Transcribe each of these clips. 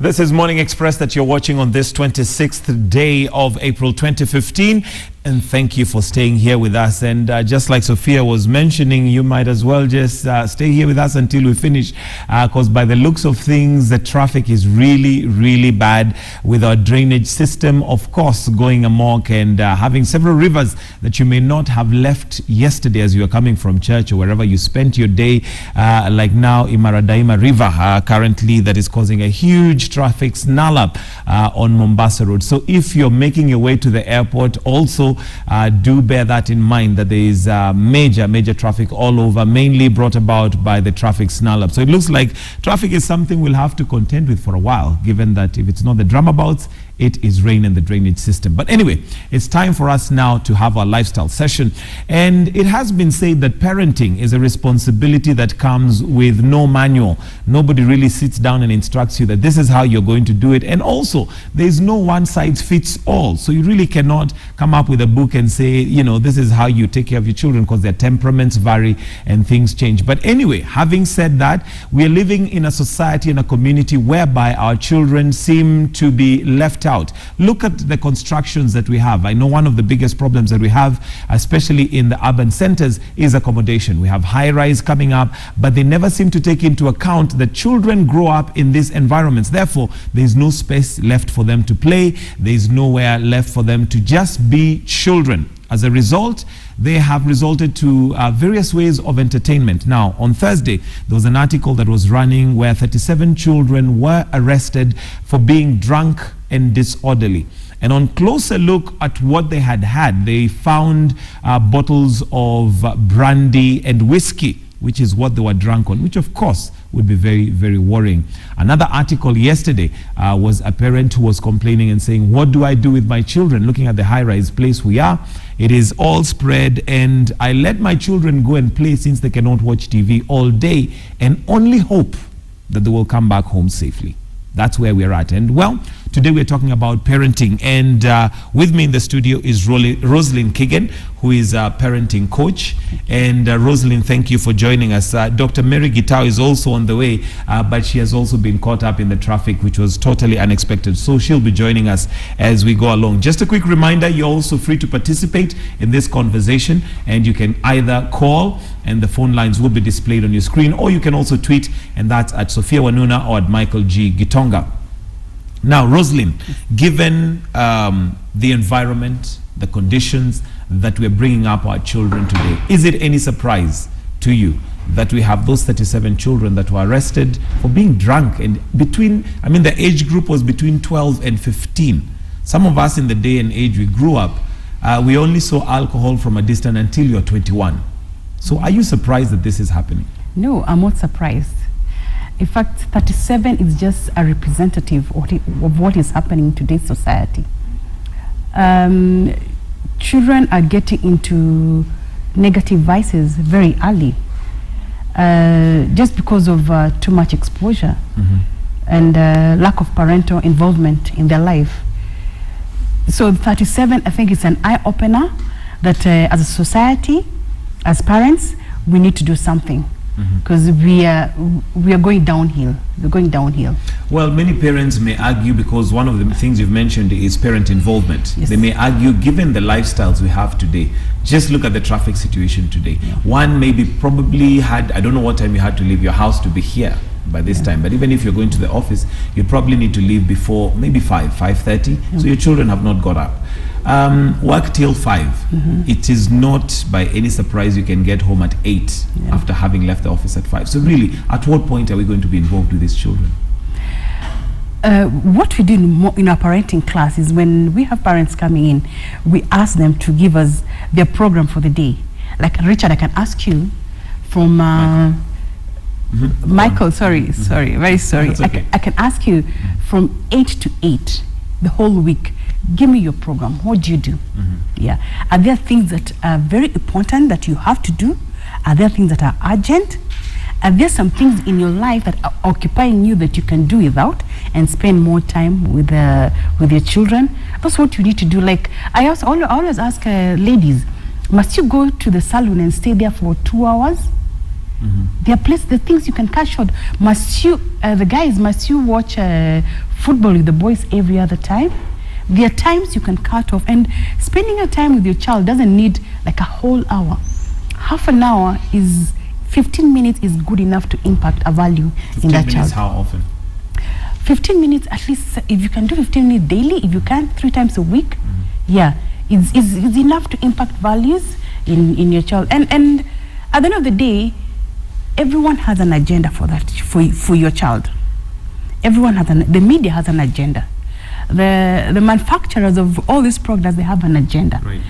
This is Morning Express that you're watching on this 26th day of April 2015. And thank you for staying here with us. And just like Sophia was mentioning, you might as well just stay here with us until we finish. Because by the looks of things, the traffic is really, really bad with our drainage system, of course, going amok and having several rivers that you may not have left yesterday as you were coming from church or wherever you spent your day. Like now, Imaradaima River currently that is causing a huge traffic snarl up on Mombasa Road. So if you're making your way to the airport, also do bear that in mind, that there is major traffic all over, mainly brought about by the traffic snarl up. So it looks like traffic is something we'll have to contend with for a while, given that if it's not the dramabouts, it is rain and the drainage system. But anyway, it's time for us now to have our lifestyle session. And it has been said that parenting is a responsibility that comes with no manual. Nobody really sits down and instructs you that this is how you're going to do it. And also, there's no one size fits all. So you really cannot come up with a book and say, you know, this is how you take care of your children, because their temperaments vary and things change. But anyway, having said that, we are living in a society and a community whereby our children seem to be left out. Look at the constructions that we have. I know one of the biggest problems that we have, especially in the urban centers, is accommodation. We have high-rise coming up, but they never seem to take into account that children grow up in these environments. Therefore, there is no space left for them to play. There is nowhere left for them to just be children. As a result, they have resorted to various ways of entertainment. Now, on Thursday, there was an article that was running where 37 children were arrested for being drunk and disorderly. And on closer look at what they had, they found bottles of brandy and whiskey, which is what they were drunk on, which of course would be very, very worrying. Another article yesterday was a parent who was complaining and saying, what do I do with my children? Looking at the high-rise place we are, it is all spread, and I let my children go and play since they cannot watch TV all day and only hope that they will come back home safely. That's where we're at. And well, today we're talking about parenting, and with me in the studio is Rosalind Keegan, who is a parenting coach. And Rosalind, thank you for joining us. Dr. Mary Gitao is also on the way, but she has also been caught up in the traffic, which was totally unexpected. So she'll be joining us as we go along. Just a quick reminder, you're also free to participate in this conversation, and you can either call, and the phone lines will be displayed on your screen, or you can also tweet, and that's at Sophia Wanuna or at Michael G. Gitonga. Now, Rosalind, given the environment, the conditions that we're bringing up our children today, is it any surprise to you that we have those 37 children that were arrested for being drunk? And the age group was between 12 and 15. Some of us in the day and age we grew up, we only saw alcohol from a distance until you're 21. So are you surprised that this is happening? No, I'm not surprised. In fact, 37 is just a representative of what is happening in today's society. Children are getting into negative vices very early, just because of too much exposure and lack of parental involvement in their life. So 37, I think it's an eye-opener that as a society, as parents, we need to do something. Because we are going downhill. We're going downhill. Well, many parents may argue, because one of the things you've mentioned is parent involvement. Yes. They may argue, given the lifestyles we have today, just look at the traffic situation today. Yeah. One maybe probably had, I don't know what time you had to leave your house to be here by this time, but even if you're going to the office, you probably need to leave before maybe 5:30. So your children have not got up. Work till 5. It is not by any surprise you can get home at 8 after having left the office at 5. So really, at what point are we going to be involved with these children? What we do in our parenting class is, when we have parents coming in, we ask them to give us their program for the day. Like Richard, I can ask you from Michael, sorry, very sorry. Okay. I can ask you from 8 to 8 the whole week. Give me your program. What do you do? Yeah. Are there things that are very important that you have to do? Are there things that are urgent? Are there some things in your life that are occupying you that you can do without and spend more time with your children? That's what you need to do. Like I always ask ladies, must you go to the salon and stay there for 2 hours? There are places, the things you can cut short. Must you, the guys, must you watch football with the boys every other time. There are times you can cut off, and spending a time with your child doesn't need like a whole hour. Half an hour is 15 minutes is good enough to impact a value in that child. How often? 15 minutes at least. If you can do 15 minutes daily, if you can 3 times a week, yeah, it's enough to impact values in your child. And at the end of the day, everyone has an agenda for that, for your child. Everyone has the media has an agenda. The manufacturers of all these products, they have an agenda. Right.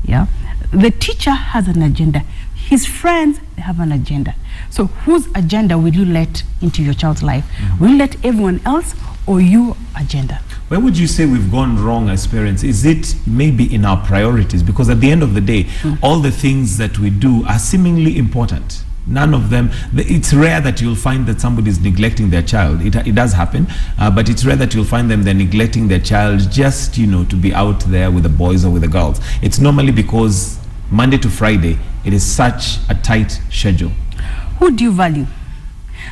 Yeah. The teacher has an agenda. His friends, they have an agenda. So whose agenda will you let into your child's life? Will you let everyone else or your agenda? Where would you say we've gone wrong as parents? Is it maybe in our priorities? Because at the end of the day, all the things that we do are seemingly important. None of them, it's rare that you'll find that somebody is neglecting their child. It does happen, but it's rare that you'll find them they're neglecting their child just, to be out there with the boys or with the girls. It's normally because Monday to Friday, it is such a tight schedule. Who do you value?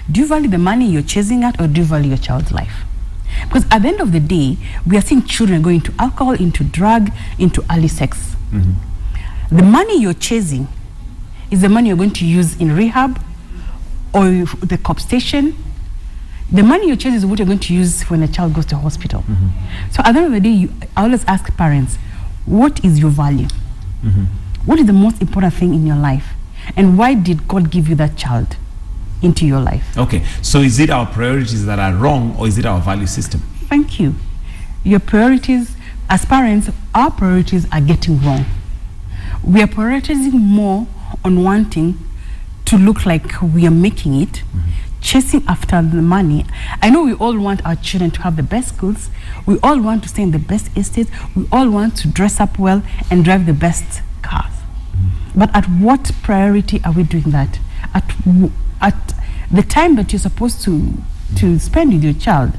Do you value the money you're chasing at, or do you value your child's life? Because at the end of the day, we are seeing children going into alcohol, into drug, into early sex. The money you're chasing is the money you're going to use in rehab or the cop station. The money you chase is what you're going to use when a child goes to hospital. So at the end of the day, I always ask parents, what is your value? What is the most important thing in your life? And why did God give you that child into your life? Okay, so is it our priorities that are wrong, or is it our value system? Thank you. Your priorities, as parents, our priorities are getting wrong. We are prioritizing more on wanting to look like we are making it, chasing after the money. I know we all want our children to have the best schools. We all want to stay in the best estates. We all want to dress up well and drive the best cars. But at what priority are we doing that? At the time that you're supposed to spend with your child,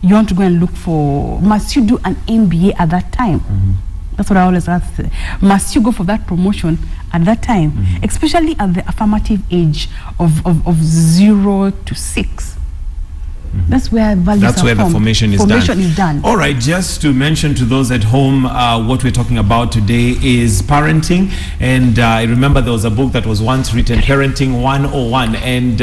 you want to go and look for, must you do an MBA at that time? That's what I always ask. Must you go for that promotion at that time? Especially at the affirmative age of 0 to 6. That's where values That's where the formation is done. All right, just to mention to those at home, what we're talking about today is parenting. And I remember there was a book that was once written, Parenting 101. And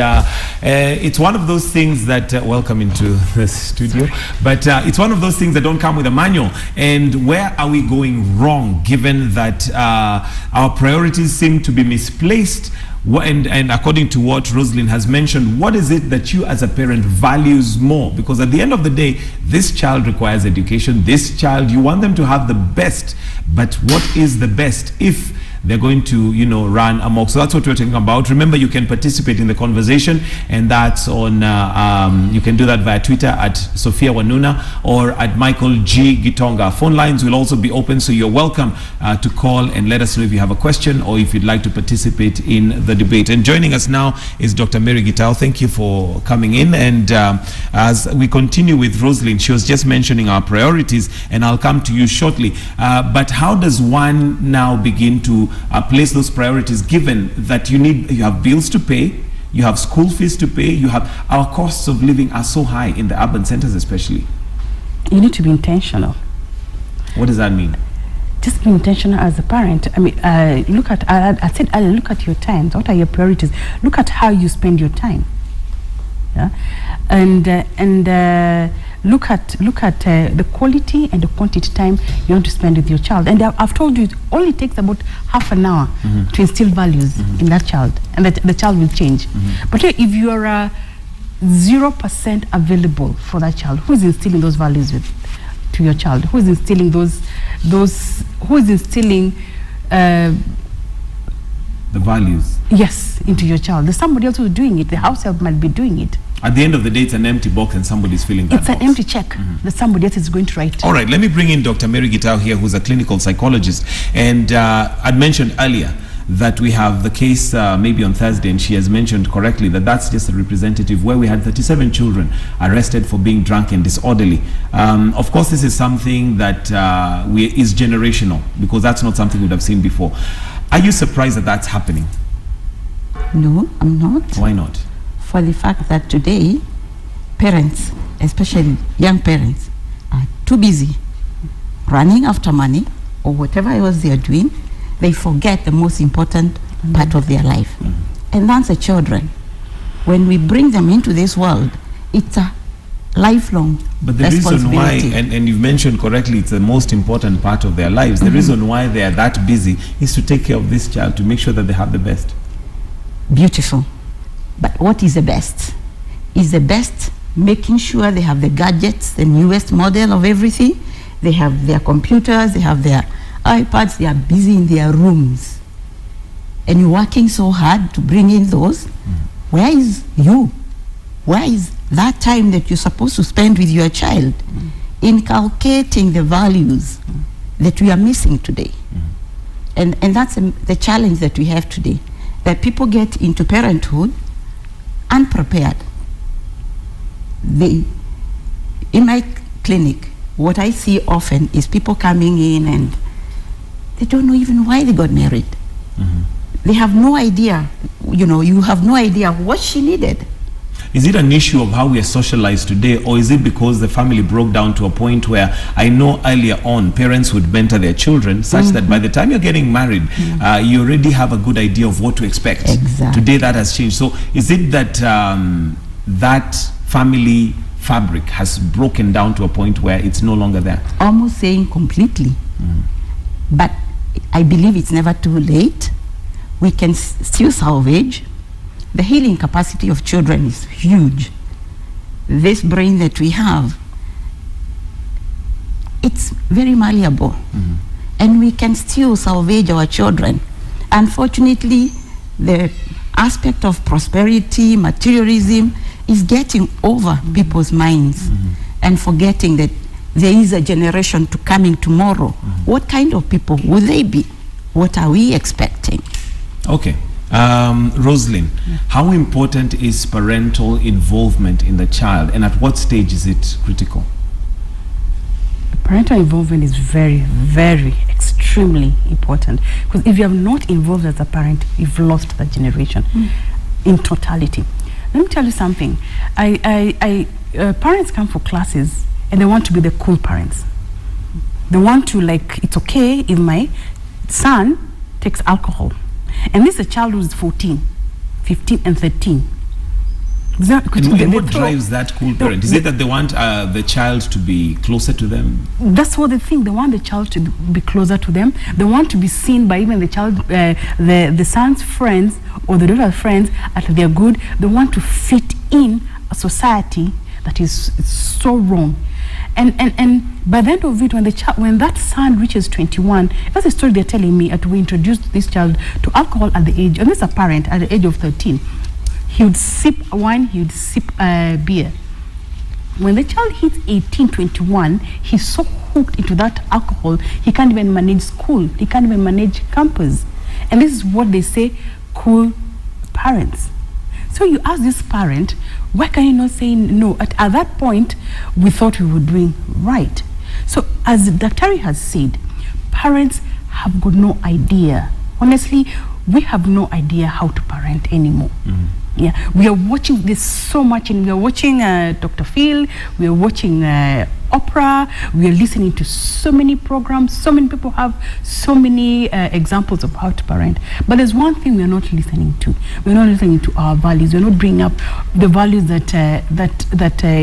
it's one of those things that, welcome into the studio, but it's one of those things that don't come with a manual. And where are we going wrong, given that our priorities seem to be misplaced? And according to what Rosalind has mentioned, what is it that you as a parent values more? Because at the end of the day, this child requires education. This child, you want them to have the best. But what is the best if they're going to, run amok? So that's what we're talking about. Remember, you can participate in the conversation, and that's on, you can do that via Twitter at Sophia Wanuna or at Michael G. Gitonga. Phone lines will also be open, so you're welcome to call and let us know if you have a question or if you'd like to participate in the debate. And joining us now is Dr. Mary Gitau. Thank you for coming in. And as we continue with Rosalind, she was just mentioning our priorities, and I'll come to you shortly. But how does one now begin to place those priorities, given that you have bills to pay, you have school fees to pay, our costs of living are so high in the urban centers especially? You need to be intentional. What does that mean? Just be intentional as a parent. I mean, look at, I said earlier, look at your times. What are your priorities? Look at how you spend your time. Yeah? And look at the quality and the quantity time you want to spend with your child. And I've told you, it only takes about half an hour to instill values in that child, and that the child will change. But if you are 0% available for that child, who is instilling those values to your child? Who is instilling who is instilling the values? Yes, into your child. There's somebody else who's doing it. The house help might be doing it. At the end of the day, it's an empty box and somebody's filling that box. It's an empty check that somebody else is going to write. All right, let me bring in Dr. Mary Gitau here, who's a clinical psychologist. And I'd mentioned earlier that we have the case maybe on Thursday, and she has mentioned correctly that that's just a representative where we had 37 children arrested for being drunk and disorderly. Of course, this is something that is generational, because that's not something we'd have seen before. Are you surprised that that's happening? No, I'm not. Why not? For the fact that today, parents especially young parents, are too busy running after money or whatever else they are doing, they forget the most important part of their life. And that's the children. When we bring them into this world, it's a lifelong But the reason why, and you've mentioned correctly, it's the most important part of their lives. The reason why they are that busy is to take care of this child, to make sure that they have the best. Beautiful. But what is the best? Is the best making sure they have the gadgets, the newest model of everything? They have their computers, they have their iPads, they are busy in their rooms. And you're working so hard to bring in those. Where is you? Where is that time that you're supposed to spend with your child inculcating the values that we are missing today? And that's the challenge that we have today, that people get into parenthood unprepared. In my clinic, what I see often is people coming in and they don't know even why they got married. They have no idea, you have no idea what she needed. Is it an issue of how we are socialized today, or is it because the family broke down to a point where I know earlier on parents would mentor their children such that by the time you're getting married, you already have a good idea of what to expect. Exactly. Today that has changed. So is it that that family fabric has broken down to a point where it's no longer there? Almost saying completely. But I believe it's never too late. We can still salvage. The healing capacity of children is huge. This brain that we have, it's very malleable. And we can still salvage our children. Unfortunately, the aspect of prosperity, materialism, is getting over people's minds and forgetting that there is a generation to coming tomorrow. What kind of people will they be? What are we expecting? Okay. Rosalind, how important is parental involvement in the child, and at what stage is it critical? Parental involvement is very, very, extremely important, because if you have not involved as a parent, you've lost that generation in totality. Let me tell you something. Parents come for classes and they want to be the cool parents. They want to, it's okay if my son takes alcohol. And this is a child who's 14, 15, and 13. And what drives that cool parent? Is it that they want the child to be closer to them? That's what they think. They want the child to be closer to them. They want to be seen by even the child, the son's friends or the daughter's friends, that they're good. They want to fit in a society that is so wrong. And by the end of it, when that son reaches 21, that's the story they're telling me. We introduced this child to alcohol at the age, and this is a parent at the age of 13. He would sip wine, he would sip beer. When the child hits 18, 21, he's so hooked into that alcohol, he can't even manage school, he can't even manage campus. And this is what they say, cool parents. So you ask this parent, why can you not say no? At that point, we thought we were doing right. So as Dr. has said, parents have got no idea. Honestly, we have no idea how to parent anymore. Yeah, we are watching this so much, and we are watching Dr. Phil, we are watching Oprah, we are listening to so many programs, so many people have so many examples of how to parent. But there's one thing we are not listening to. We're not listening to our values. We're not bringing up the values that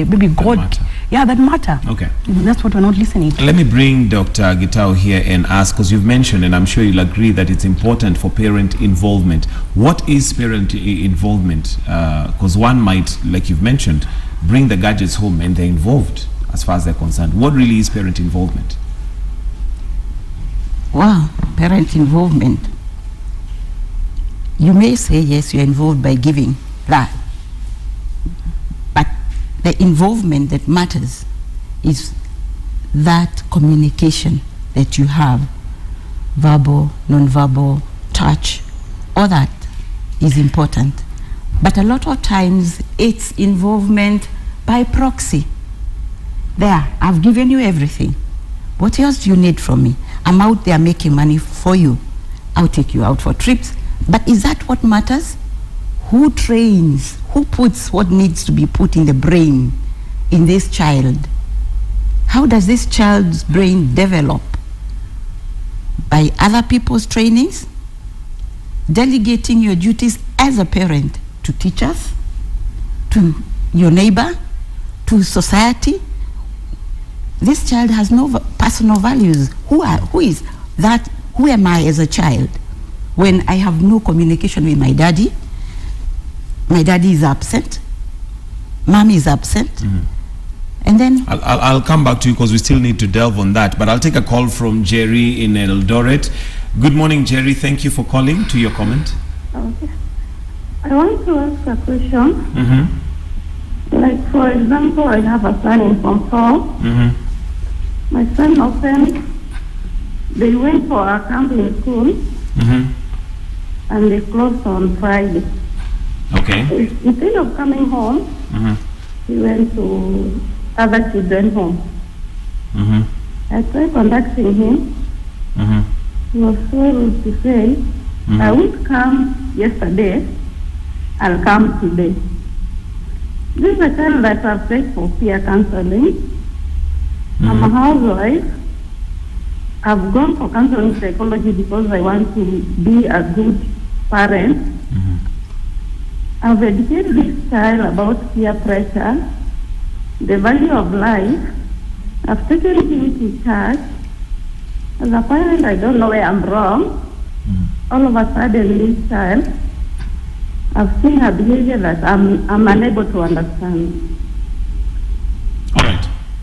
maybe God, that matter. Okay. That's what we're not listening to. Let me bring Dr. Gitau here and ask, because you've mentioned, and I'm sure you'll agree, that it's important for parent involvement. What is parent involvement? Because one might, like you've mentioned, bring the gadgets home and they're involved as far as they're concerned. What really is parent involvement? Wow, parent involvement. You may say, yes, you're involved by giving that. But the involvement that matters is that communication that you have, verbal, non-verbal, touch, all that is important. But a lot of times it's involvement by proxy. There, I've given you everything. What else do you need from me? I'm out there making money for you. I'll take you out for trips. But is that what matters? Who trains? Who puts what needs to be put in the brain in this child? How does this child's brain develop? By other people's trainings, delegating your duties as a parent to teachers, to your neighbor, to society. This child has no personal values. Who is that? Who am I as a child? When I have no communication with my daddy is absent, mommy is absent, and then I'll come back to you because we still need to delve on that. But I'll take a call from Jerry in Eldoret. Good morning, Jerry. Thank you for calling. To your comment. Okay. I want to ask a question. Like, for example, I have a son in Form 4. My son often, they went for a camp in school, and they closed on Friday. Okay. Instead of coming home, he went to other children's home. I tried contacting him. He was so rude to say, I won't come yesterday, I'll come today. This is a child that I've paid for peer counseling. I'm a housewife. I've gone for counseling psychology because I want to be a good parent. I've educated this child about peer pressure, the value of life. I've taken him to church. As a parent, I don't know where I'm wrong. All of a sudden, this child, I've seen her behavior that I'm unable to understand.